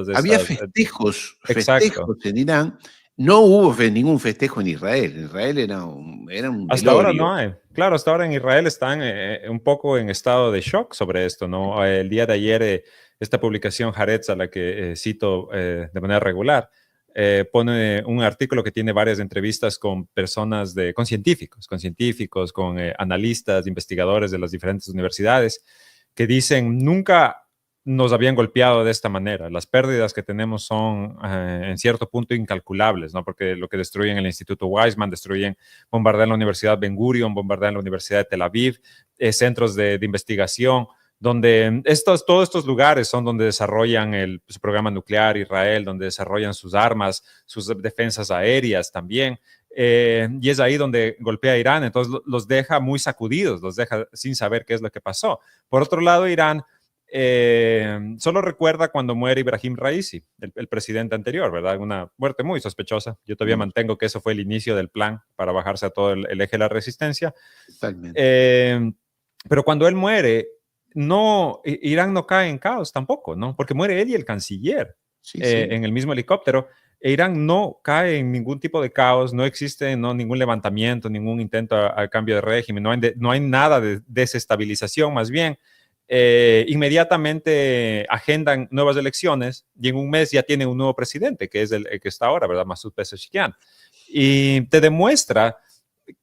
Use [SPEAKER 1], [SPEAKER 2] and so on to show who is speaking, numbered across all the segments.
[SPEAKER 1] de
[SPEAKER 2] Había
[SPEAKER 1] estas... exacto.
[SPEAKER 2] festejos en Irán. No hubo ningún festejo en Israel. En Israel era un
[SPEAKER 1] Hasta ahora
[SPEAKER 2] velorio.
[SPEAKER 1] no hay. Claro, hasta ahora en Israel están un poco en estado de shock sobre esto, ¿no? El día de ayer, esta publicación Haaretz, a la que cito de manera regular, pone un artículo que tiene varias entrevistas con personas con científicos, con analistas, investigadores de las diferentes universidades, que dicen nunca nos habían golpeado de esta manera. Las pérdidas que tenemos son en cierto punto incalculables, ¿no? Porque lo que destruyen el Instituto Weizmann, bombardean la Universidad Ben Gurion, bombardean la Universidad de Tel Aviv, centros de investigación, donde todos estos lugares son donde desarrollan su programa nuclear Israel, donde desarrollan sus armas, sus defensas aéreas también. Y es ahí donde golpea a Irán, entonces los deja muy sacudidos, los deja sin saber qué es lo que pasó. Por otro lado, Irán solo recuerda cuando muere Ibrahim Raisi, el presidente anterior, ¿verdad? Una muerte muy sospechosa. Yo todavía mantengo que eso fue el inicio del plan para bajarse a todo el eje de la resistencia.
[SPEAKER 2] Totalmente.
[SPEAKER 1] Pero cuando él muere, Irán no cae en caos tampoco, ¿no? Porque muere él y el canciller
[SPEAKER 2] Sí, sí.
[SPEAKER 1] en el mismo helicóptero. Irán no cae en ningún tipo de caos, no existe ningún levantamiento, ningún intento al cambio de régimen, no hay nada de desestabilización, más bien inmediatamente agendan nuevas elecciones y en un mes ya tienen un nuevo presidente, que es el que está ahora, ¿verdad? Masoud Pezeshkian. Y te demuestra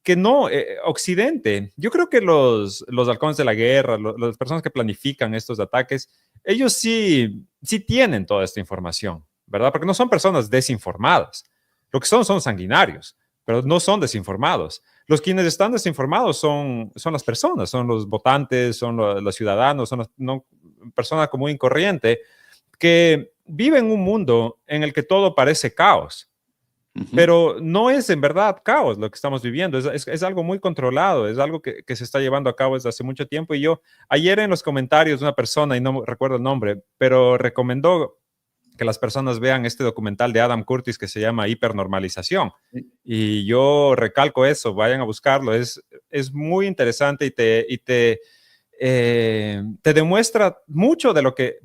[SPEAKER 1] que no, Occidente, yo creo que los halcones de la guerra, las personas que planifican estos ataques, ellos sí tienen toda esta información, ¿verdad? Porque no son personas desinformadas. Lo que son sanguinarios, pero no son desinformados. Los quienes están desinformados son las personas, son los votantes, son los ciudadanos, son personas común y corriente que viven un mundo en el que todo parece caos. Pero no es en verdad caos lo que estamos viviendo, es algo muy controlado, es algo que se está llevando a cabo desde hace mucho tiempo. Y yo ayer en los comentarios una persona, y no recuerdo el nombre, pero recomendó que las personas vean este documental de Adam Curtis que se llama Hipernormalización. Y yo recalco eso, vayan a buscarlo, es muy interesante te demuestra mucho de lo que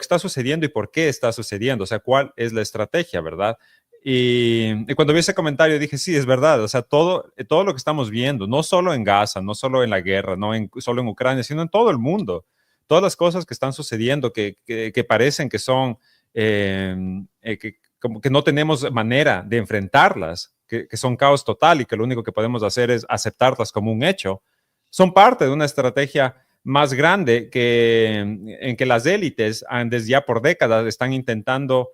[SPEAKER 1] está sucediendo y por qué está sucediendo, o sea, cuál es la estrategia, ¿verdad? Y cuando vi ese comentario dije, sí, es verdad, o sea, todo lo que estamos viendo, no solo en Gaza, no solo en la guerra, solo en Ucrania, sino en todo el mundo, todas las cosas que están sucediendo que parecen que son, como que no tenemos manera de enfrentarlas, que son caos total y que lo único que podemos hacer es aceptarlas como un hecho, son parte de una estrategia más grande en que las élites, desde ya por décadas, están intentando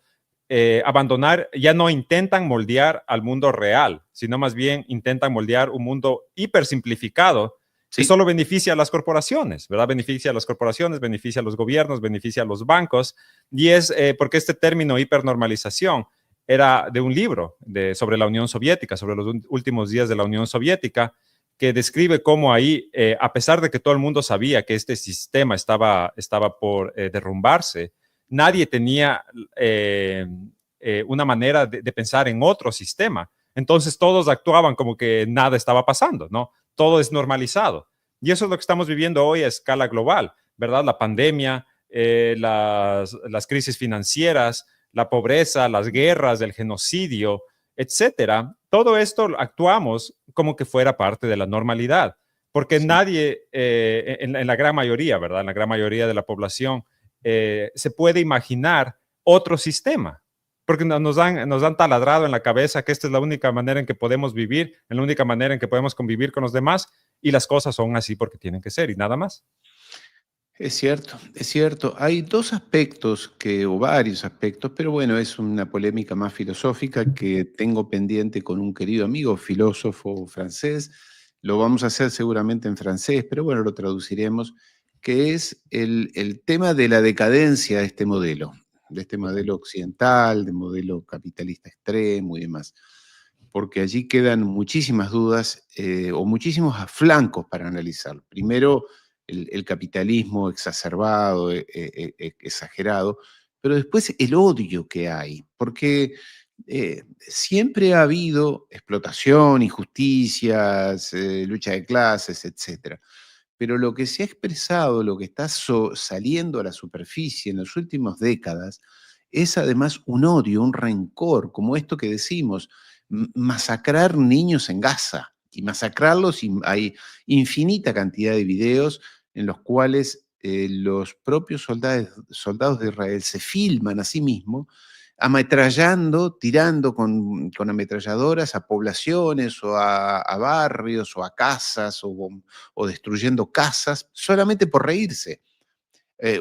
[SPEAKER 1] abandonar, ya no intentan moldear al mundo real, sino más bien intentan moldear un mundo hipersimplificado que
[SPEAKER 2] Sí.
[SPEAKER 1] solo beneficia a las corporaciones, ¿verdad? Beneficia a las corporaciones, beneficia a los gobiernos, beneficia a los bancos, y es porque este término hipernormalización era de un libro sobre la Unión Soviética, sobre los últimos días de la Unión Soviética, que describe cómo ahí, a pesar de que todo el mundo sabía que este sistema estaba por derrumbarse, nadie tenía una manera de pensar en otro sistema. Entonces todos actuaban como que nada estaba pasando, ¿no? Todo es normalizado. Y eso es lo que estamos viviendo hoy a escala global, ¿verdad? La pandemia, las crisis financieras, la pobreza, las guerras, el genocidio, etcétera. Todo esto actuamos como que fuera parte de la normalidad, porque
[SPEAKER 2] Sí.
[SPEAKER 1] nadie, en la gran mayoría, ¿verdad? En la gran mayoría de la población, se puede imaginar otro sistema, porque nos han taladrado en la cabeza que esta es la única manera en que podemos vivir, la única manera en que podemos convivir con los demás, y las cosas son así porque tienen que ser y nada más.
[SPEAKER 2] Es cierto, es cierto. Hay dos aspectos o varios aspectos, pero bueno, es una polémica más filosófica que tengo pendiente con un querido amigo, filósofo francés. Lo vamos a hacer seguramente en francés, pero bueno, lo traduciremos, que es el tema de la decadencia de este modelo occidental, de modelo capitalista extremo y demás. Porque allí quedan muchísimas dudas o muchísimos flancos para analizar. Primero, el capitalismo exacerbado, exagerado, pero después el odio que hay, porque siempre ha habido explotación, injusticias, lucha de clases, etcétera. Pero lo que se ha expresado, lo que está saliendo a la superficie en las últimas décadas, es además un odio, un rencor, como esto que decimos, masacrar niños en Gaza. Y masacrarlos, y hay infinita cantidad de videos en los cuales los propios soldados de Israel se filman a sí mismos ametrallando, tirando con ametralladoras a poblaciones o a barrios o a casas o destruyendo casas solamente por reírse.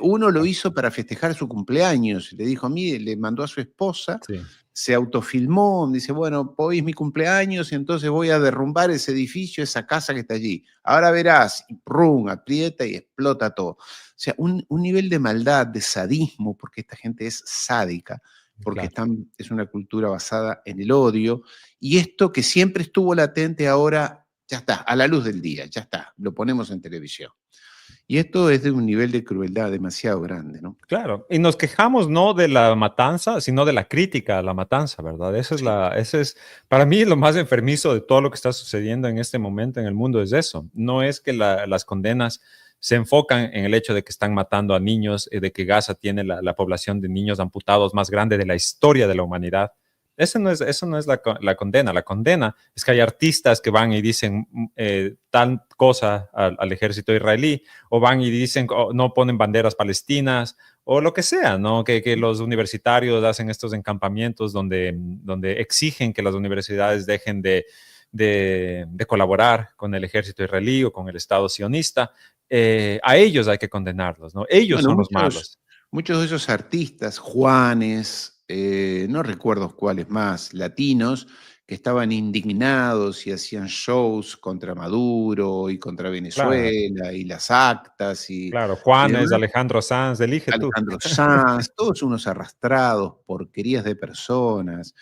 [SPEAKER 2] Uno lo hizo para festejar su cumpleaños, le dijo a mí, le mandó a su esposa,
[SPEAKER 1] Sí,
[SPEAKER 2] se autofilmó, dice, bueno, hoy es mi cumpleaños y entonces voy a derrumbar ese edificio, esa casa que está allí. Ahora verás, y prum, aprieta y explota todo. O sea, un nivel de maldad, de sadismo, porque esta gente es sádica, porque
[SPEAKER 1] claro.
[SPEAKER 2] es una cultura basada en el odio, y esto que siempre estuvo latente ahora, ya está, a la luz del día, ya está, lo ponemos en televisión. Y esto es de un nivel de crueldad demasiado grande, ¿no?
[SPEAKER 1] Claro, y nos quejamos no de la matanza, sino de la crítica a la matanza, ¿verdad?
[SPEAKER 2] Sí.
[SPEAKER 1] Ese es, para mí lo más enfermizo de todo lo que está sucediendo en este momento en el mundo es eso. No es que las condenas se enfocan en el hecho de que están matando a niños, de que Gaza tiene la población de niños amputados más grande de la historia de la humanidad. Eso no es la condena. La condena es que hay artistas que van y dicen tal cosa al ejército israelí, o van y dicen, no ponen banderas palestinas, o lo que sea, ¿no? Que los universitarios hacen estos encampamientos donde exigen que las universidades dejen de colaborar con el ejército israelí o con el Estado sionista. A ellos hay que condenarlos, ¿no? Ellos
[SPEAKER 2] Bueno,
[SPEAKER 1] son los malos.
[SPEAKER 2] muchos de esos artistas, Juanes, no recuerdo cuáles más, latinos, que estaban indignados y hacían shows contra Maduro y contra
[SPEAKER 1] Claro,
[SPEAKER 2] Venezuela y las actas
[SPEAKER 1] claro.
[SPEAKER 2] y
[SPEAKER 1] Juanes,
[SPEAKER 2] demás.
[SPEAKER 1] Alejandro Sanz, elige tú.
[SPEAKER 2] Alejandro Sanz, todos unos arrastrados, porquerías de personas,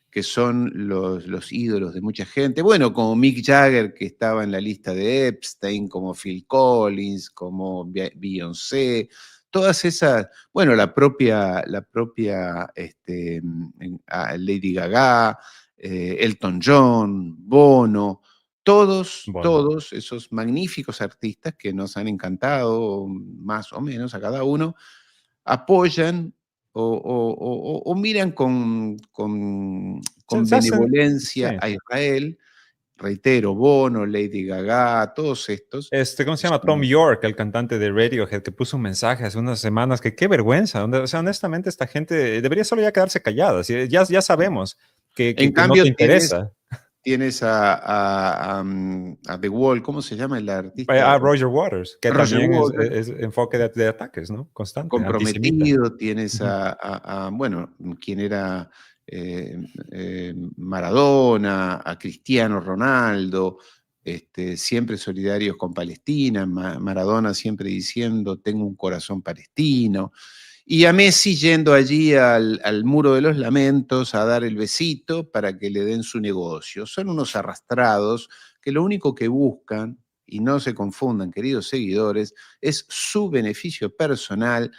[SPEAKER 2] que son los ídolos de mucha gente. Bueno, como Mick Jagger, que estaba en la lista de Epstein, como Phil Collins, como Beyoncé, todas esas, bueno, Lady Gaga, Elton John, Bono,
[SPEAKER 1] Bueno,
[SPEAKER 2] todos esos magníficos artistas que nos han encantado más o menos a cada uno, apoyan o miran con
[SPEAKER 1] se hacen, sí.
[SPEAKER 2] benevolencia a Israel, reitero, Bono, Lady Gaga, todos estos.
[SPEAKER 1] ¿Cómo se llama? Tom York, el cantante de Radiohead, que puso un mensaje hace unas semanas que qué vergüenza. O sea, honestamente, esta gente debería solo ya quedarse callada. Ya sabemos
[SPEAKER 2] En
[SPEAKER 1] que no te
[SPEAKER 2] cambio,
[SPEAKER 1] interesa.
[SPEAKER 2] tienes a The Wall, ¿cómo se llama el artista?
[SPEAKER 1] Roger Waters, que
[SPEAKER 2] Roger
[SPEAKER 1] también
[SPEAKER 2] Waters,
[SPEAKER 1] es enfoque de ataques, ¿no? Constante, antisemita.
[SPEAKER 2] comprometido, tienes
[SPEAKER 1] Ujú.
[SPEAKER 2] bueno, quien era Maradona, a Cristiano Ronaldo, siempre solidarios con Palestina, Maradona siempre diciendo, tengo un corazón palestino, y a Messi yendo allí al Muro de los Lamentos a dar el besito para que le den su negocio. Son unos arrastrados que lo único que buscan, y no se confundan, queridos seguidores, es su beneficio personal.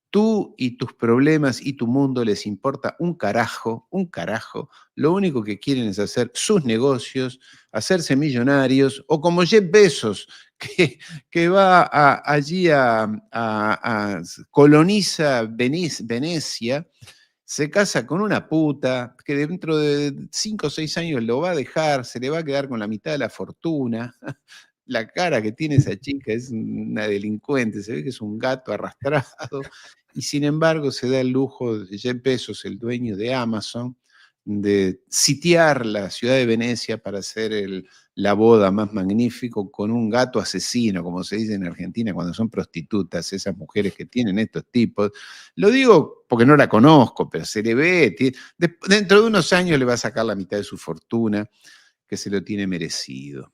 [SPEAKER 2] Tú y tus problemas y tu mundo les importa un carajo, un carajo. Lo único que quieren es hacer sus negocios, hacerse millonarios, o como Jeff Bezos, que, que va allí coloniza Venecia, se casa con una puta que dentro de 5 o 6 años lo va a dejar, se le va a quedar con la mitad de la fortuna. La cara que tiene esa chica es una delincuente, se ve que es un gato arrastrado, y sin embargo se da el lujo de Jeff Bezos, el dueño de Amazon, de sitiar la ciudad de Venecia para hacer la boda más magnífico con un gato asesino, como se dice en Argentina cuando son prostitutas, esas mujeres que tienen estos tipos. Lo digo porque no la conozco, pero se le ve, dentro de unos años le va a sacar la mitad de su fortuna, que se lo tiene merecido.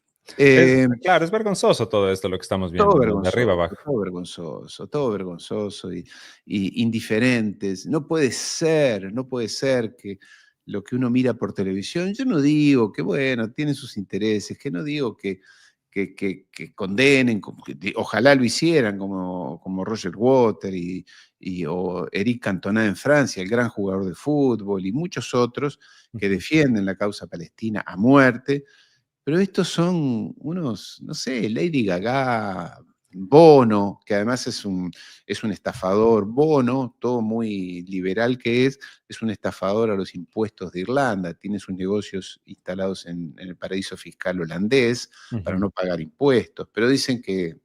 [SPEAKER 1] Claro, es vergonzoso todo esto lo que estamos
[SPEAKER 2] Todo
[SPEAKER 1] viendo, ¿no? De arriba
[SPEAKER 2] vergonzoso,
[SPEAKER 1] abajo.
[SPEAKER 2] todo vergonzoso y indiferentes. No puede ser que lo que uno mira por televisión, yo no digo que, bueno, tienen sus intereses, que no digo que condenen, ojalá lo hicieran como Roger Waters o Eric Cantona en Francia, el gran jugador de fútbol, y muchos otros que
[SPEAKER 1] Ujú.
[SPEAKER 2] defienden la causa palestina a muerte, pero estos son unos, no sé, Lady Gaga. Bono, que además es un estafador. Bono, todo muy liberal que es un estafador a los impuestos de Irlanda, tiene sus negocios instalados en el paraíso fiscal holandés para no pagar impuestos, pero dicen que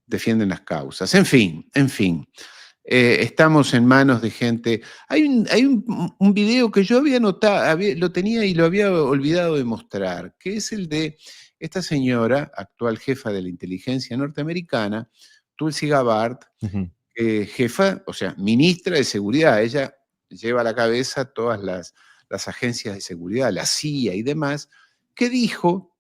[SPEAKER 2] defienden las causas. En fin, estamos en manos de gente. Hay un video que yo había notado, lo tenía y lo había olvidado de mostrar, que es el de esta señora, actual jefa de la inteligencia norteamericana, Tulsi Gabbard, jefa, o sea, ministra de seguridad. Ella lleva a la cabeza todas las agencias de seguridad, la CIA y demás, que dijo,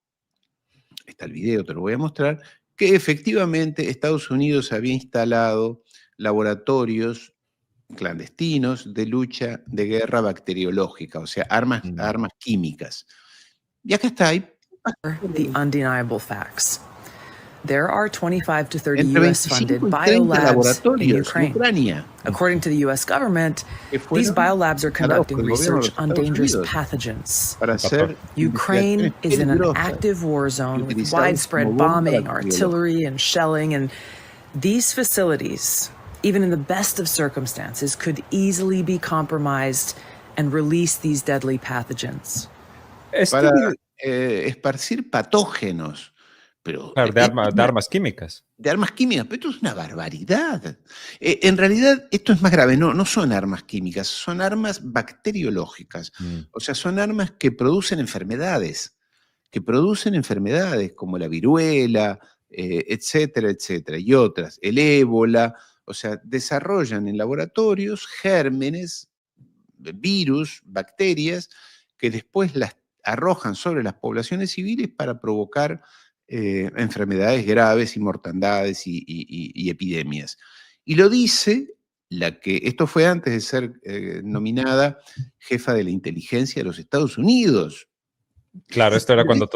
[SPEAKER 2] está el video, te lo voy a mostrar, que efectivamente Estados Unidos había instalado laboratorios clandestinos de lucha de guerra bacteriológica, o sea, armas químicas. Y acá está.
[SPEAKER 3] The undeniable facts. There are 25 to 30
[SPEAKER 2] Entre
[SPEAKER 3] U.S.-funded
[SPEAKER 2] 25 y 30
[SPEAKER 3] biolabs in
[SPEAKER 2] laboratorios en
[SPEAKER 3] Ukraine.
[SPEAKER 2] Ucrania,
[SPEAKER 3] According to the U.S. government,
[SPEAKER 2] que
[SPEAKER 3] these
[SPEAKER 2] fueron
[SPEAKER 3] biolabs are
[SPEAKER 2] instalados por
[SPEAKER 3] conducting
[SPEAKER 2] el gobierno de
[SPEAKER 3] research
[SPEAKER 2] los
[SPEAKER 3] on
[SPEAKER 2] Estados
[SPEAKER 3] dangerous
[SPEAKER 2] Unidos
[SPEAKER 3] pathogens.
[SPEAKER 2] para hacer
[SPEAKER 3] Ukraine
[SPEAKER 2] investigaciones
[SPEAKER 3] is in an
[SPEAKER 2] peligrosas
[SPEAKER 3] active war zone with
[SPEAKER 2] utilizadas
[SPEAKER 3] widespread
[SPEAKER 2] como bomba
[SPEAKER 3] bombing,
[SPEAKER 2] bacteriológica.
[SPEAKER 3] artillery, and shelling, and these facilities, even in the best of circumstances, could easily be compromised and release these deadly pathogens.
[SPEAKER 2] Para esparcir patógenos, pero
[SPEAKER 1] Claro, de armas químicas.
[SPEAKER 2] De armas químicas, pero esto es una barbaridad. En realidad, esto es más grave, no son armas químicas, son armas bacteriológicas. O sea, son armas que producen enfermedades como la viruela, etcétera, etcétera, y otras, el ébola. O sea, desarrollan en laboratorios gérmenes, virus, bacterias, que después las arrojan sobre las poblaciones civiles para provocar enfermedades graves y mortandades y epidemias. Y lo dice esto fue antes de ser nominada jefa de la inteligencia de los Estados Unidos.
[SPEAKER 1] Claro, esto era cuando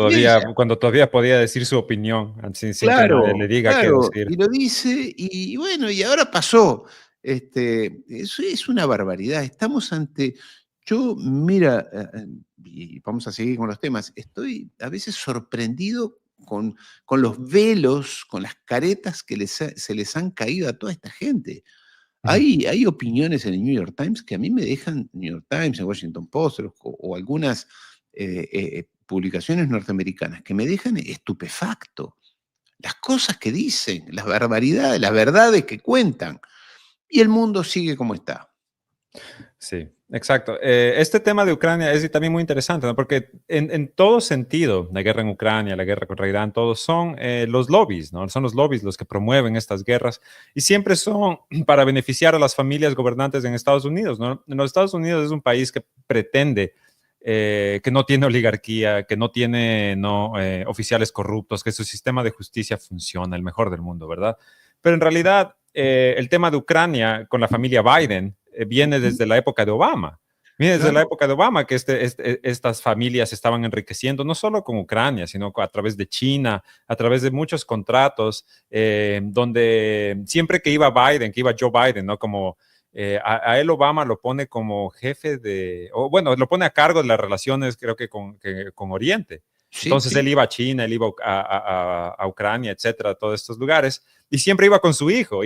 [SPEAKER 1] todavía podía decir su opinión, sin que nadie le diga qué decir.
[SPEAKER 2] Y lo dice, y bueno, y ahora pasó. Eso es una barbaridad. Estamos ante... Mira, y vamos a seguir con los temas, estoy a veces sorprendido con los velos, con las caretas que se les han caído a toda esta gente. Hay opiniones en el New York Times que a mí me dejan, New York Times, el Washington Post, o algunas publicaciones norteamericanas, que me dejan estupefacto. Las cosas que dicen, las barbaridades, las verdades que cuentan. Y el mundo sigue como está.
[SPEAKER 1] Sí, exacto. Este tema de Ucrania es también muy interesante, ¿no? Porque en todo sentido, la guerra en Ucrania, la guerra contra Irán, todos son los lobbies, ¿no? Son los lobbies los que promueven estas guerras y siempre son para beneficiar a las familias gobernantes en Estados Unidos, ¿no? En los Estados Unidos es un país que pretende que no tiene oligarquía, que no tiene oficiales corruptos, que su sistema de justicia funciona, el mejor del mundo, ¿verdad? Pero en realidad el tema de Ucrania con la familia Biden viene desde la época de Obama. Viene desde la época de Obama que estas familias estaban enriqueciendo, no solo con Ucrania, sino a través de China, a través de muchos contratos, donde siempre que iba Biden, que iba Joe Biden, ¿no? Como a él Obama lo pone como jefe lo pone a cargo de las relaciones, creo que con Oriente. Sí, entonces sí. Él iba a China, él iba a Ucrania, etcétera, a todos estos lugares. Y siempre iba con su hijo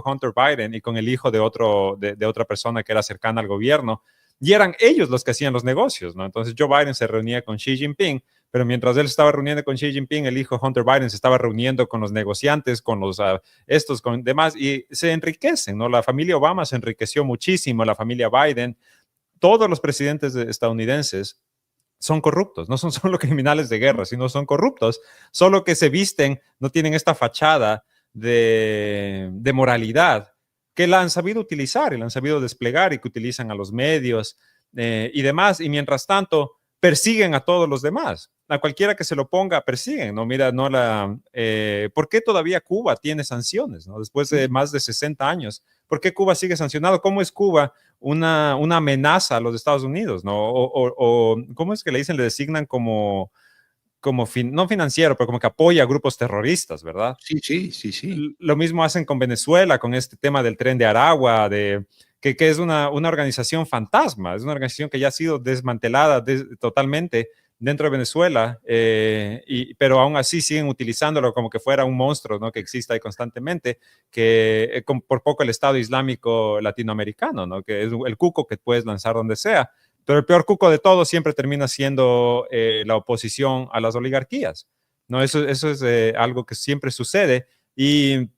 [SPEAKER 1] Hunter Biden y con el hijo de otra persona que era cercana al gobierno. Y eran ellos los que hacían los negocios, ¿no? Entonces Joe Biden se reunía con Xi Jinping, pero mientras él estaba reuniendo con Xi Jinping, el hijo Hunter Biden se estaba reuniendo con los negociantes, con los con demás, y se enriquecen, ¿no? La familia Obama se enriqueció muchísimo, la familia Biden, todos los presidentes estadounidenses son corruptos, no son solo criminales de guerra, sino son corruptos, solo que se visten, no tienen esta fachada de moralidad que la han sabido utilizar y la han sabido desplegar y que utilizan a los medios y demás, y mientras tanto persiguen a todos los demás. A cualquiera que se lo ponga, persiguen, ¿no? Mira, ¿por qué todavía Cuba tiene sanciones, ¿no? Después de más de 60 años, ¿por qué Cuba sigue sancionado? ¿Cómo es Cuba una amenaza a los Estados Unidos, ¿no? O ¿cómo es que le dicen? Le designan como no financiero, pero como que apoya a grupos terroristas, ¿verdad?
[SPEAKER 2] Sí.
[SPEAKER 1] Lo mismo hacen con Venezuela, con este tema del Tren de Aragua, que es una organización fantasma, es una organización que ya ha sido desmantelada totalmente dentro de Venezuela, pero aún así siguen utilizándolo como que fuera un monstruo, ¿no? Que exista ahí constantemente, que por poco el Estado Islámico latinoamericano, ¿no? Que es el cuco que puedes lanzar donde sea, pero el peor cuco de todo siempre termina siendo la oposición a las oligarquías, ¿no? Eso es algo que siempre sucede y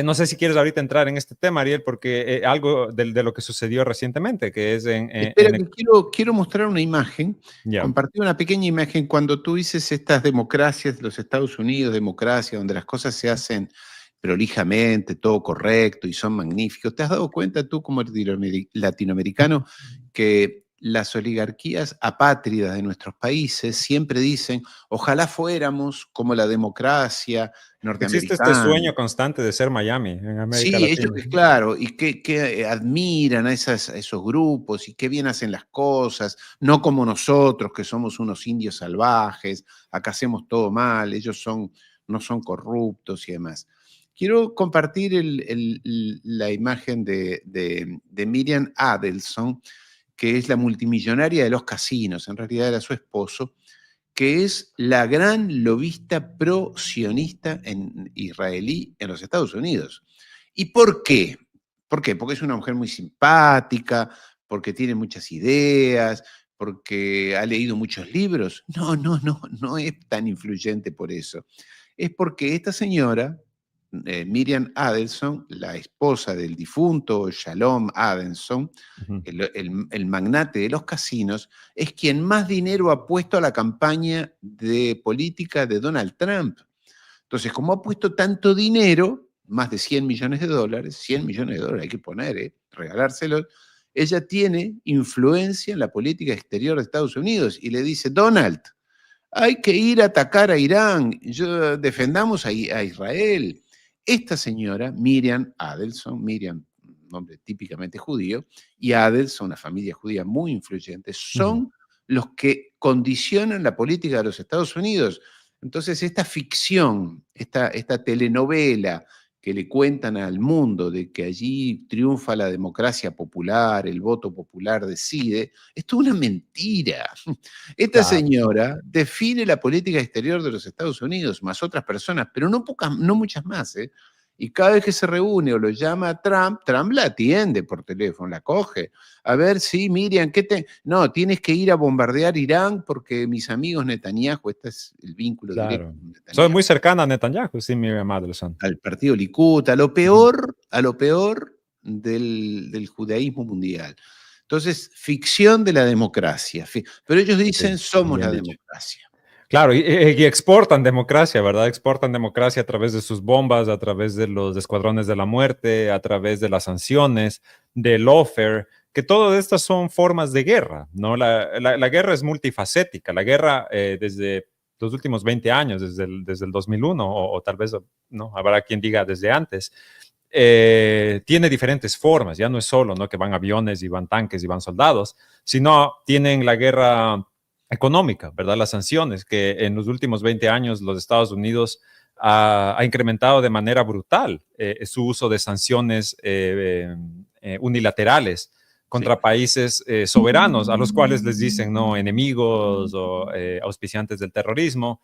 [SPEAKER 1] no sé si quieres ahorita entrar en este tema, Ariel, porque algo de lo que sucedió recientemente, que es
[SPEAKER 2] Espera, que quiero mostrar una imagen, compartir una pequeña imagen. Cuando tú dices estas democracias de los Estados Unidos, democracia, donde las cosas se hacen prolijamente, todo correcto y son magníficos, ¿te has dado cuenta tú como latinoamericano que las oligarquías apátridas de nuestros países siempre dicen, ojalá fuéramos como la democracia norteamericana?
[SPEAKER 1] Existe este sueño constante de ser Miami en América
[SPEAKER 2] Sí,
[SPEAKER 1] Latina.
[SPEAKER 2] ellos, claro, y que admiran a esos grupos y qué bien hacen las cosas, no como nosotros que somos unos indios salvajes, acá hacemos todo mal, ellos no son corruptos y demás. Quiero compartir la imagen de Miriam Adelson, que es la multimillonaria de los casinos, en realidad era su esposo, que es la gran lobista pro-sionista israelí en los Estados Unidos. ¿Y por qué? ¿Por qué? Porque es una mujer muy simpática, porque tiene muchas ideas, porque ha leído muchos libros. No es tan influyente por eso. Es porque esta señora, Miriam Adelson, la esposa del difunto Shalom Adelson, el magnate de los casinos, es quien más dinero ha puesto a la campaña de política de Donald Trump. Entonces, como ha puesto tanto dinero, más de 100 millones de dólares, 100 millones de dólares hay que poner, regalárselos, ella tiene influencia en la política exterior de Estados Unidos y le dice, Donald, hay que ir a atacar a Irán, defendamos a Israel. Esta señora, Miriam Adelson, Miriam, nombre típicamente judío, y Adelson, una familia judía muy influyente, son los que condicionan la política de los Estados Unidos. Entonces, esta ficción, esta telenovela que le cuentan al mundo de que allí triunfa la democracia popular, el voto popular decide, es toda una mentira. Esta señora define la política exterior de los Estados Unidos, más otras personas, pero no muchas más, ¿eh? Y cada vez que se reúne o lo llama a Trump, Trump la atiende por teléfono, la coge. A ver, sí, Miriam, No, tienes que ir a bombardear Irán porque mis amigos Netanyahu, este es el vínculo directo con Netanyahu.
[SPEAKER 1] Soy muy cercana a Netanyahu, sí, Miriam Adelson.
[SPEAKER 2] Al partido Likud, a lo peor del judaísmo mundial. Entonces, ficción de la democracia. Pero ellos dicen, somos la democracia.
[SPEAKER 1] Claro, y exportan democracia, ¿verdad? Exportan democracia a través de sus bombas, a través de los escuadrones de la muerte, a través de las sanciones, del lawfare, que todas estas son formas de guerra, ¿no? La guerra es multifacética. La guerra desde los últimos 20 años, desde el 2001, o tal vez, ¿no? Habrá quien diga desde antes, tiene diferentes formas. Ya no es solo, ¿no? Que van aviones y van tanques y van soldados, sino tienen la guerra económica, ¿verdad? Las sanciones que en los últimos 20 años los Estados Unidos ha incrementado de manera brutal su uso de sanciones unilaterales contra países soberanos, a los cuales les dicen, ¿no? Enemigos o auspiciantes del terrorismo.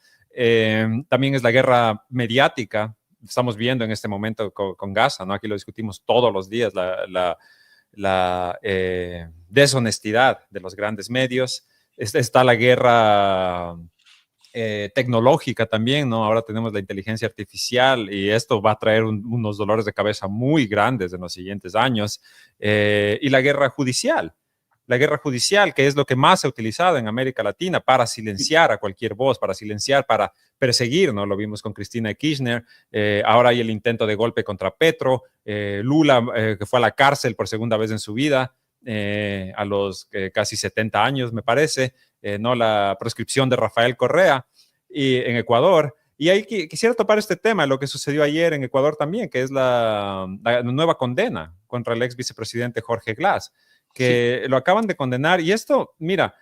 [SPEAKER 1] También es la guerra mediática. Estamos viendo en este momento con Gaza, ¿no? Aquí lo discutimos todos los días, la deshonestidad de los grandes medios. Está la guerra tecnológica también, ¿no? Ahora tenemos la inteligencia artificial y esto va a traer unos dolores de cabeza muy grandes en los siguientes años. Y la guerra judicial, que es lo que más se ha utilizado en América Latina para silenciar a cualquier voz, para silenciar, para perseguir, ¿no? Lo vimos con Cristina Kirchner, ahora hay el intento de golpe contra Petro, Lula, que fue a la cárcel por segunda vez en su vida, a los casi 70 años, me parece, ¿no? La proscripción de Rafael Correa en Ecuador. Y ahí quisiera topar este tema, lo que sucedió ayer en Ecuador también, que es la nueva condena contra el ex vicepresidente Jorge Glass, que lo acaban de condenar. Y esto, mira,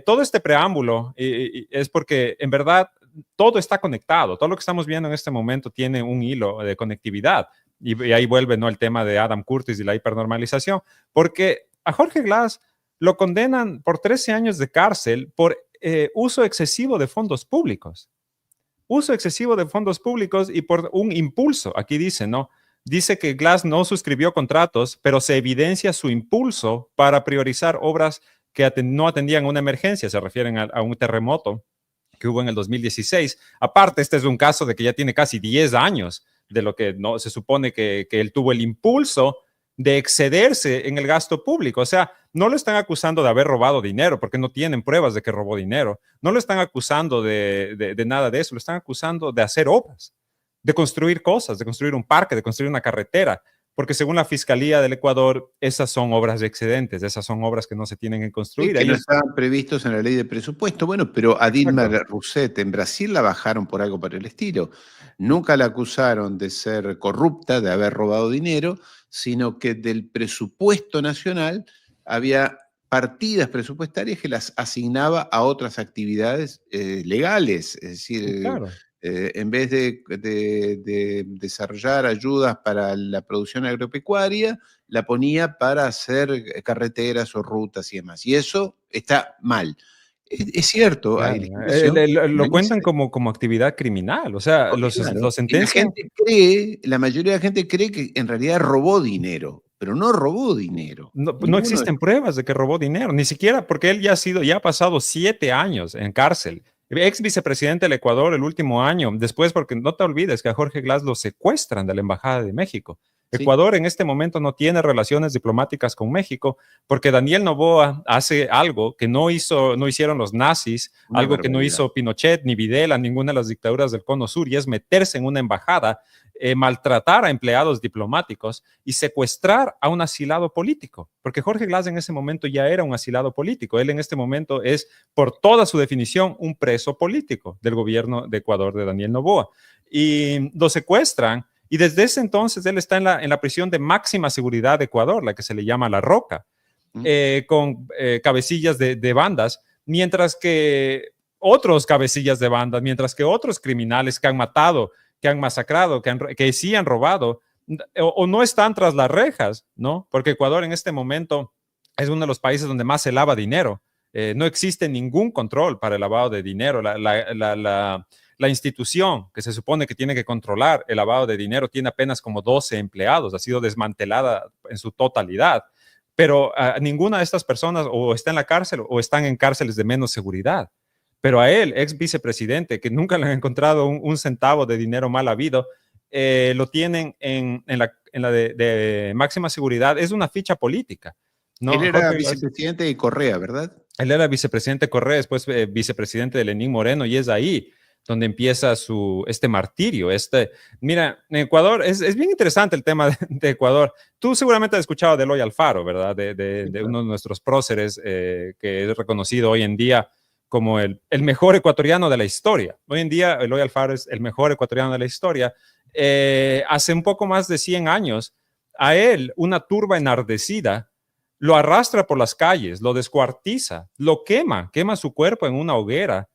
[SPEAKER 1] todo este preámbulo es porque en verdad todo está conectado. Todo lo que estamos viendo en este momento tiene un hilo de conectividad. Y ahí vuelve, ¿no? El tema de Adam Curtis y la hipernormalización, porque a Jorge Glass lo condenan por 13 años de cárcel por uso excesivo de fondos públicos. Uso excesivo de fondos públicos y por un impulso. Aquí dice, ¿no? Dice que Glass no suscribió contratos, pero se evidencia su impulso para priorizar obras que no atendían una emergencia. Se refieren a un terremoto que hubo en el 2016. Aparte, este es un caso de que ya tiene casi 10 años de lo que no se supone que él tuvo el impulso de excederse en el gasto público. O sea, no lo están acusando de haber robado dinero porque no tienen pruebas de que robó dinero. No lo están acusando de nada de eso. Lo están acusando de hacer obras, de construir cosas, de construir un parque, de construir una carretera. Porque según la Fiscalía del Ecuador, esas son obras de excedentes, esas son obras que no se tienen que construir.
[SPEAKER 2] Que no estaban previstos en la ley de presupuesto. Bueno, pero a Dilma Rousseff en Brasil la bajaron por algo por el estilo. Nunca la acusaron de ser corrupta, de haber robado dinero, sino que del presupuesto nacional había partidas presupuestarias que las asignaba a otras actividades legales. Es decir,
[SPEAKER 1] claro.
[SPEAKER 2] En vez de desarrollar ayudas para la producción agropecuaria, la ponía para hacer carreteras o rutas y demás. Y eso está mal. Es cierto,
[SPEAKER 1] claro.
[SPEAKER 2] hay legislación.
[SPEAKER 1] Lo cuentan como actividad criminal, o sea,
[SPEAKER 2] claro,
[SPEAKER 1] lo sentencian.
[SPEAKER 2] La mayoría de la gente cree que en realidad robó dinero, pero no robó dinero.
[SPEAKER 1] No existen pruebas de que robó dinero, ni siquiera porque él ya ha pasado 7 años en cárcel. Ex vicepresidente del Ecuador el último año, después porque no te olvides que a Jorge Glass lo secuestran de la Embajada de México. Sí. Ecuador en este momento no tiene relaciones diplomáticas con México porque Daniel Noboa hace algo que no hicieron los nazis, algo que no hizo Pinochet, ni Videla, ninguna de las dictaduras del Cono Sur, y es meterse en una embajada, maltratar a empleados diplomáticos y secuestrar a un asilado político, porque Jorge Glass en ese momento ya era un asilado político. Él en este momento es, por toda su definición, un preso político del gobierno de Ecuador de Daniel Noboa. Y lo secuestran y desde ese entonces él está en la prisión de máxima seguridad de Ecuador, la que se le llama La Roca, con cabecillas de bandas, mientras que otros cabecillas de bandas, mientras que otros criminales que han matado, que han masacrado, que sí han robado, o no están tras las rejas, ¿no? Porque Ecuador en este momento es uno de los países donde más se lava dinero. No existe ningún control para el lavado de dinero. La institución que se supone que tiene que controlar el lavado de dinero tiene apenas como 12 empleados, ha sido desmantelada en su totalidad. Pero ninguna de estas personas o está en la cárcel o están en cárceles de menos seguridad. Pero a él, ex vicepresidente, que nunca le han encontrado un centavo de dinero mal habido, lo tienen en la de máxima seguridad. Es una ficha política, ¿no?
[SPEAKER 2] Él era vicepresidente de Correa, ¿verdad?
[SPEAKER 1] Él era vicepresidente de Correa, después vicepresidente de Lenín Moreno, y es ahí donde empieza este martirio. Mira, en Ecuador, es bien interesante el tema de Ecuador. Tú seguramente has escuchado de Eloy Alfaro, ¿verdad? De uno de nuestros próceres que es reconocido hoy en día como el mejor ecuatoriano de la historia. Hoy en día, Eloy Alfaro es el mejor ecuatoriano de la historia. Hace un poco más de 100 años, a él, una turba enardecida lo arrastra por las calles, lo descuartiza, lo quema su cuerpo en una hoguera.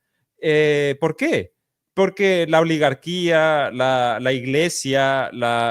[SPEAKER 1] ¿Por qué? Porque la oligarquía, la iglesia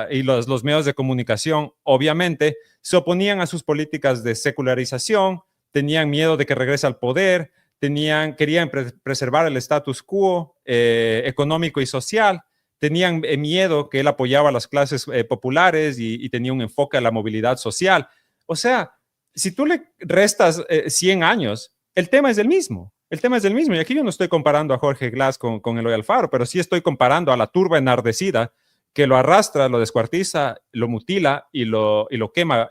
[SPEAKER 1] y los medios de comunicación, obviamente, se oponían a sus políticas de secularización, tenían miedo de que regrese al poder, querían preservar el status quo económico y social, tenían miedo que él apoyaba a las clases populares y tenía un enfoque a la movilidad social. O sea, si tú le restas 100 años, el tema es el mismo. El tema es el mismo. Y aquí yo no estoy comparando a Jorge Glass con Eloy Alfaro, pero sí estoy comparando a la turba enardecida que lo arrastra, lo descuartiza, lo mutila y lo quema,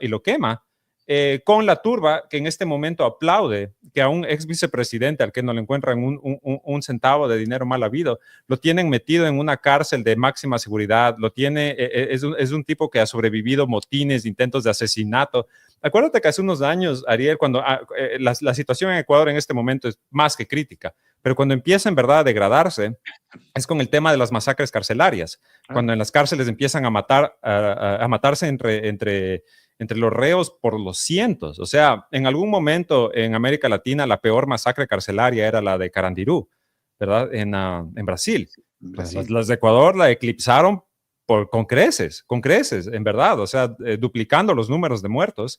[SPEAKER 1] con la turba que en este momento aplaude que a un ex vicepresidente al que no le encuentran un centavo de dinero mal habido, lo tienen metido en una cárcel de máxima seguridad, es un tipo que ha sobrevivido motines, intentos de asesinato. Acuérdate que hace unos años, Ariel, cuando la situación en Ecuador en este momento es más que crítica, pero cuando empieza en verdad a degradarse, es con el tema de las masacres carcelarias, cuando en las cárceles empiezan a matarse entre los reos por los cientos. O sea, en algún momento en América Latina la peor masacre carcelaria era la de Carandirú, ¿verdad? En Brasil. Las de Ecuador la eclipsaron con creces, en verdad, o sea, duplicando los números de muertos.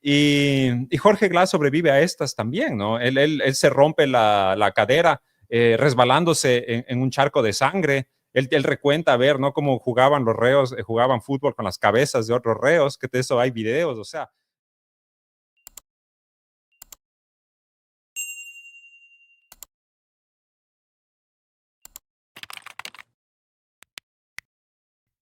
[SPEAKER 1] Y Jorge Glass sobrevive a estas también, ¿no? Él se rompe la cadera resbalándose en un charco de sangre. Él recuenta ver, ¿no? Cómo jugaban los reos, jugaban fútbol con las cabezas de otros reos, que de eso hay videos, o sea,